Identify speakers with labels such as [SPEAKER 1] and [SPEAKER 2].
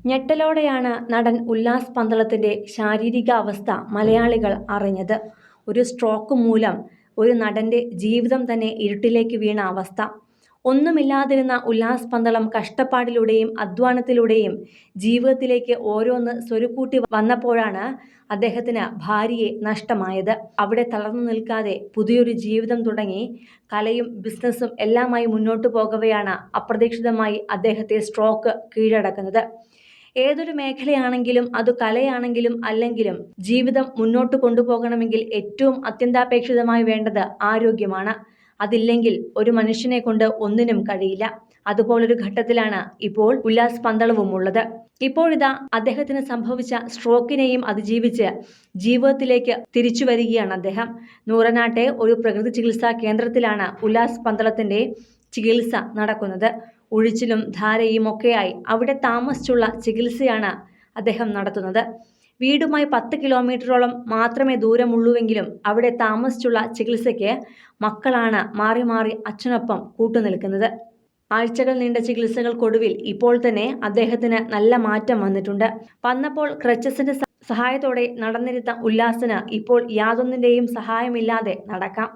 [SPEAKER 1] ഞെട്ടലോടെയാണ് നടൻ ഉല്ലാസ് പന്തളത്തിന്റെ ശാരീരികാവസ്ഥ മലയാളികൾ അറിഞ്ഞത്. ഒരു സ്ട്രോക്ക് മൂലം ഒരു നടന്റെ ജീവിതം തന്നെ ഇരുട്ടിലേക്ക് വീണ അവസ്ഥ. ഒന്നുമില്ലാതിരുന്ന ഉല്ലാസ് പന്തളം കഷ്ടപ്പാടിലൂടെയും അധ്വാനത്തിലൂടെയും ജീവിതത്തിലേക്ക് ഓരോന്ന് സ്വരുക്കൂട്ടി വന്നപ്പോഴാണ് അദ്ദേഹത്തിന് ഭാര്യയെ നഷ്ടമായത്. അവിടെ തളർന്നു നിൽക്കാതെ പുതിയൊരു ജീവിതം തുടങ്ങി കലയും ബിസിനസ്സും എല്ലാമായി മുന്നോട്ടു പോകവെയാണ് അപ്രതീക്ഷിതമായി അദ്ദേഹത്തെ സ്ട്രോക്ക് കീഴടക്കുന്നത്. ഏതൊരു മേഖലയാണെങ്കിലും അത് കലയാണെങ്കിലും അല്ലെങ്കിലും ജീവിതം മുന്നോട്ട് കൊണ്ടുപോകണമെങ്കിൽ ഏറ്റവും അത്യന്താപേക്ഷിതമായി വേണ്ടത് ആരോഗ്യമാണ്. അതില്ലെങ്കിൽ ഒരു മനുഷ്യനെ കൊണ്ട് ഒന്നിനും കഴിയില്ല. അതുപോലൊരു ഘട്ടത്തിലാണ് ഇപ്പോൾ ഉല്ലാസ് പന്തളവും ഉള്ളത്. ഇപ്പോഴിതാ അദ്ദേഹത്തിന് സംഭവിച്ച സ്ട്രോക്കിനെയും അതിജീവിച്ച് ജീവിതത്തിലേക്ക് തിരിച്ചു വരികയാണ് അദ്ദേഹം. നൂറനാട്ടെ ഒരു പ്രകൃതി ചികിത്സാ കേന്ദ്രത്തിലാണ് ഉല്ലാസ് പന്തളത്തിന്റെ ചികിത്സ നടക്കുന്നത്. ഉഴിച്ചിലും ധാരയും ഒക്കെയായി അവിടെ താമസിച്ചുള്ള ചികിത്സയാണ് അദ്ദേഹം നടത്തുന്നത്. വീടുമായി 10 കിലോമീറ്ററോളം മാത്രമേ ദൂരമുള്ളൂവെങ്കിലും അവിടെ താമസിച്ചുള്ള ചികിത്സയ്ക്ക് മക്കളാണ് മാറി മാറി അച്ഛനൊപ്പം കൂട്ടുനിൽക്കുന്നത്. ആഴ്ചകൾ നീണ്ട ചികിത്സകൾക്കൊടുവിൽ ഇപ്പോൾ തന്നെ അദ്ദേഹത്തിന് നല്ല മാറ്റം വന്നപ്പോൾ ക്രച്ചസിന്റെ സഹായത്തോടെ നടന്നിരുന്ന ഉല്ലാസിന് ഇപ്പോൾ യാതൊന്നിന്റെയും സഹായമില്ലാതെ നടക്കാം.